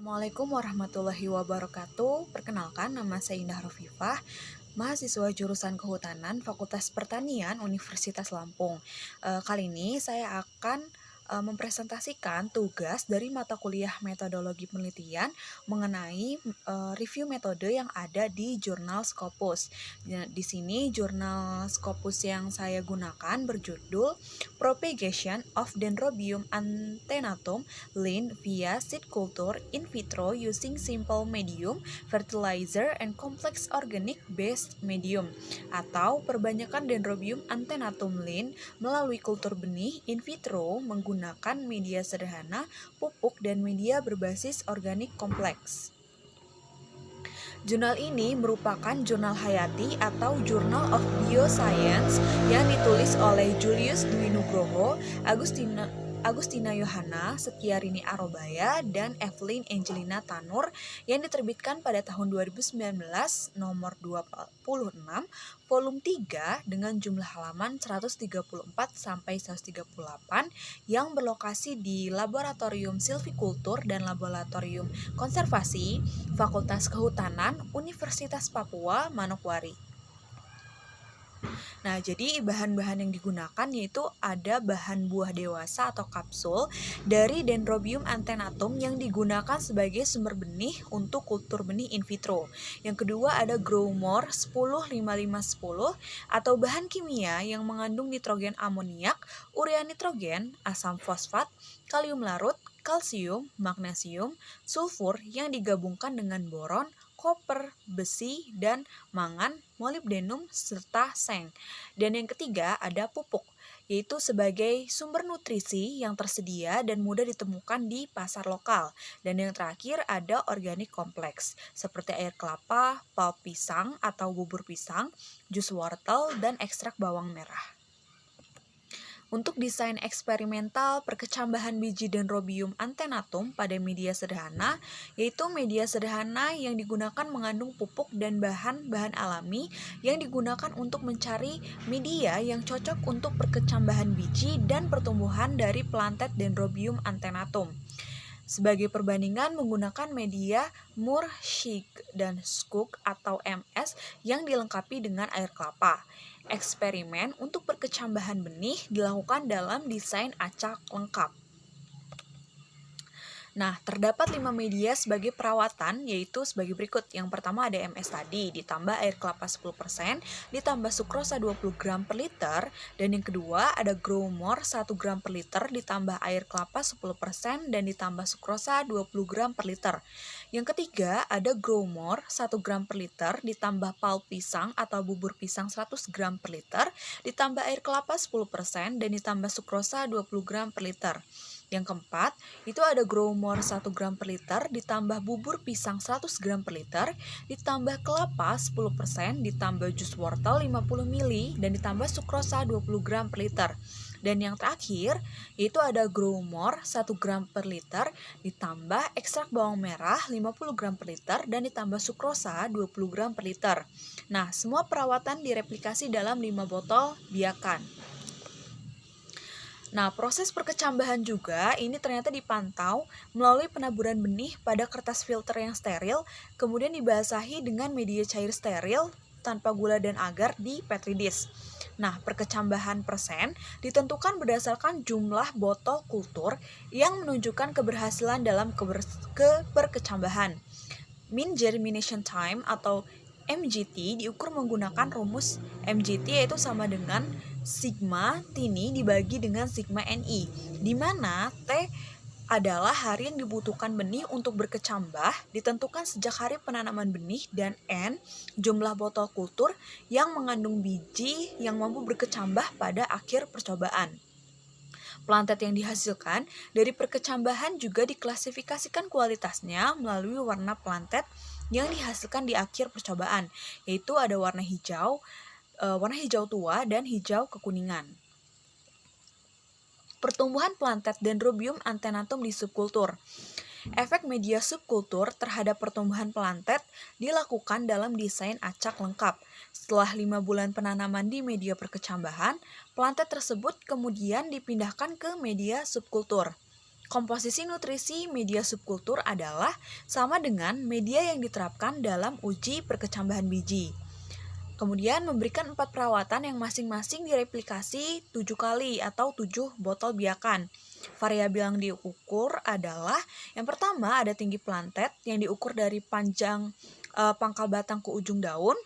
Assalamualaikum warahmatullahi wabarakatuh. Perkenalkan, nama saya Indah Rofifah, mahasiswa jurusan Kehutanan Fakultas Pertanian Universitas Lampung. Kali ini saya akan mempresentasikan tugas dari mata kuliah metodologi penelitian mengenai review metode yang ada di jurnal Scopus. Di sini jurnal Scopus yang saya gunakan berjudul Propagation of Dendrobium antenatum Lin via seed culture in vitro using simple medium, fertilizer, and complex organic based medium, atau perbanyakan Dendrobium antenatum Lin melalui kultur benih in vitro menggunakan media sederhana, pupuk, dan media berbasis organik kompleks. Jurnal ini merupakan jurnal hayati atau Journal of Bioscience yang ditulis oleh Julius Dwi Nugroho, Agustina Yohana, Setiarini Arobaya, dan Evelyn Angelina Tanur yang diterbitkan pada tahun 2019 nomor 26 volume 3 dengan jumlah halaman 134 sampai 138 yang berlokasi di Laboratorium Silvikultur dan Laboratorium Konservasi Fakultas Kehutanan Universitas Papua Manokwari. Nah, jadi bahan-bahan yang digunakan yaitu ada bahan buah dewasa atau kapsul dari Dendrobium antenatum yang digunakan sebagai sumber benih untuk kultur benih in vitro. Yang kedua ada Growmore 105510 atau bahan kimia yang mengandung nitrogen amoniak, urea nitrogen, asam fosfat, kalium larut, kalsium, magnesium, sulfur yang digabungkan dengan boron, koper, besi, dan mangan, molibdenum, serta seng. Dan yang ketiga ada pupuk, yaitu sebagai sumber nutrisi yang tersedia dan mudah ditemukan di pasar lokal. Dan yang terakhir ada organik kompleks, seperti air kelapa, pulp pisang atau bubur pisang, jus wortel, dan ekstrak bawang merah. Untuk desain eksperimental perkecambahan biji Dendrobium antenatum pada media sederhana, yaitu media sederhana yang digunakan mengandung pupuk dan bahan-bahan alami yang digunakan untuk mencari media yang cocok untuk perkecambahan biji dan pertumbuhan dari plantet Dendrobium antenatum. Sebagai perbandingan menggunakan media Moore, Schick, dan Skoog atau MS yang dilengkapi dengan air kelapa. Eksperimen untuk perkecambahan benih dilakukan dalam desain acak lengkap. Nah, terdapat 5 media sebagai perawatan, yaitu sebagai berikut. Yang pertama ada MS tadi, ditambah air kelapa 10%, ditambah sukrosa 20 gram per liter, dan yang kedua ada Growmore 1 gram per liter, ditambah air kelapa 10%, dan ditambah sukrosa 20 gram per liter. Yang ketiga ada Growmore 1 gram per liter, ditambah pulp pisang atau bubur pisang 100 gram per liter, ditambah air kelapa 10%, dan ditambah sukrosa 20 gram per liter. Yang keempat, itu ada Growmore 1 gram per liter, ditambah bubur pisang 100 gram per liter, ditambah kelapa 10%, ditambah jus wortel 50 ml, dan ditambah sukrosa 20 gram per liter. Dan yang terakhir, yaitu ada Growmore 1 gram per liter, ditambah ekstrak bawang merah 50 gram per liter, dan ditambah sukrosa 20 gram per liter. Nah, semua perawatan direplikasi dalam 5 botol biakan. Nah, proses perkecambahan juga ini ternyata dipantau melalui penaburan benih pada kertas filter yang steril, kemudian dibasahi dengan media cair steril tanpa gula dan agar di Petri dish. Nah, perkecambahan persen ditentukan berdasarkan jumlah botol kultur yang menunjukkan keberhasilan dalam perkecambahan. Mean germination time atau MGT diukur menggunakan rumus MGT, yaitu sama dengan sigma Tini dibagi dengan sigma Ni, di mana T adalah hari yang dibutuhkan benih untuk berkecambah ditentukan sejak hari penanaman benih, dan N jumlah botol kultur yang mengandung biji yang mampu berkecambah pada akhir percobaan. Plantet yang dihasilkan dari perkecambahan juga diklasifikasikan kualitasnya melalui warna plantet yang dihasilkan di akhir percobaan, yaitu ada warna hijau tua, dan hijau kekuningan. Pertumbuhan plantet Dendrobium antenatum di subkultur. Efek media subkultur terhadap pertumbuhan plantet dilakukan dalam desain acak lengkap. Setelah 5 bulan penanaman di media perkecambahan, plantet tersebut kemudian dipindahkan ke media subkultur. Komposisi nutrisi media subkultur adalah sama dengan media yang diterapkan dalam uji perkecambahan biji. Kemudian memberikan 4 perawatan yang masing-masing direplikasi 7 kali atau 7 botol biakan. Variabel yang diukur adalah yang pertama ada tinggi plantet yang diukur dari panjang pangkal batang ke ujung daun,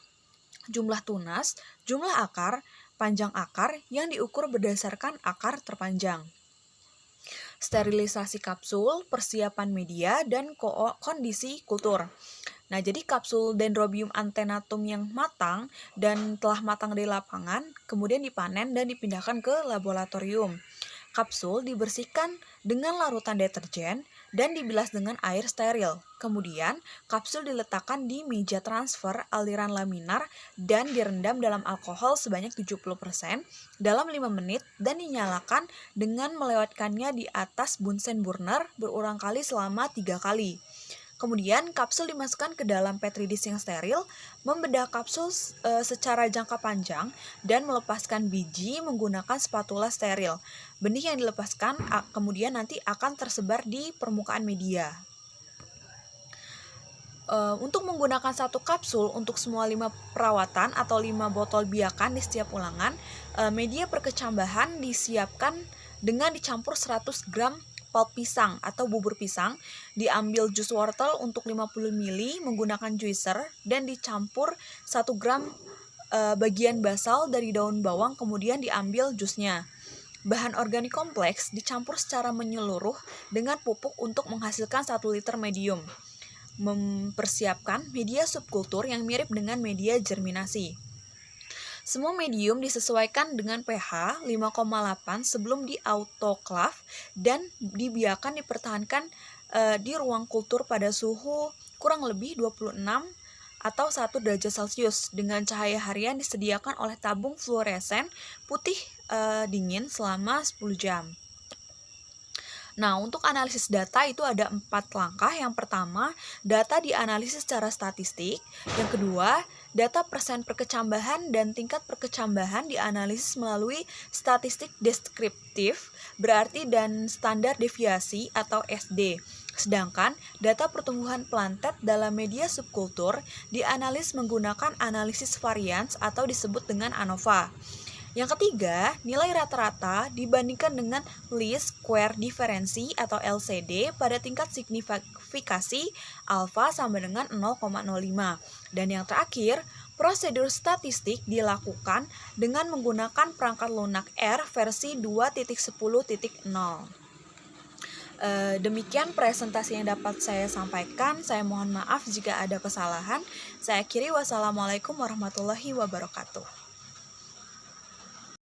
jumlah tunas, jumlah akar, panjang akar yang diukur berdasarkan akar terpanjang. Sterilisasi kapsul, persiapan media, dan kondisi kultur. Nah, jadi kapsul Dendrobium antenatum yang matang dan telah matang di lapangan, kemudian dipanen dan dipindahkan ke laboratorium. Kapsul dibersihkan dengan larutan deterjen dan dibilas dengan air steril. Kemudian, kapsul diletakkan di meja transfer aliran laminar dan direndam dalam alkohol sebanyak 70% dalam 5 menit dan dinyalakan dengan melewatkannya di atas Bunsen burner berulang kali selama 3 kali. Kemudian kapsul dimasukkan ke dalam petri dish yang steril, membedah kapsul secara jangka panjang, dan melepaskan biji menggunakan spatula steril. Benih yang dilepaskan kemudian nanti akan tersebar di permukaan media. Untuk menggunakan satu kapsul untuk semua 5 perawatan atau 5 botol biakan di setiap ulangan, media perkecambahan disiapkan dengan dicampur 100 gram pulp pisang atau bubur pisang, diambil jus wortel untuk 50 ml menggunakan juicer dan dicampur 1 gram bagian basal dari daun bawang kemudian diambil jusnya. Bahan organik kompleks dicampur secara menyeluruh dengan pupuk untuk menghasilkan 1 liter medium. Mempersiapkan media subkultur yang mirip dengan media germinasi. Semua medium disesuaikan dengan pH 5,8 sebelum di-autoclave dan dibiarkan dipertahankan di ruang kultur pada suhu kurang lebih 26 atau 1 derajat Celcius dengan cahaya harian disediakan oleh tabung fluoresen putih dingin selama 10 jam. Nah, untuk analisis data itu ada 4 langkah. Yang pertama, data dianalisis secara statistik. Yang kedua, data persen perkecambahan dan tingkat perkecambahan dianalisis melalui statistik deskriptif, berarti dan standar deviasi atau SD. Sedangkan data pertumbuhan plantet dalam media subkultur dianalisis menggunakan analisis varians atau disebut dengan ANOVA. Yang ketiga, nilai rata-rata dibandingkan dengan least square diferensi atau LCD pada tingkat signifikasi alfa sama dengan 0,05. Dan yang terakhir, prosedur statistik dilakukan dengan menggunakan perangkat lunak R versi 2.10.0. Demikian presentasi yang dapat saya sampaikan. Saya mohon maaf jika ada kesalahan. Saya akhiri, wassalamualaikum warahmatullahi wabarakatuh.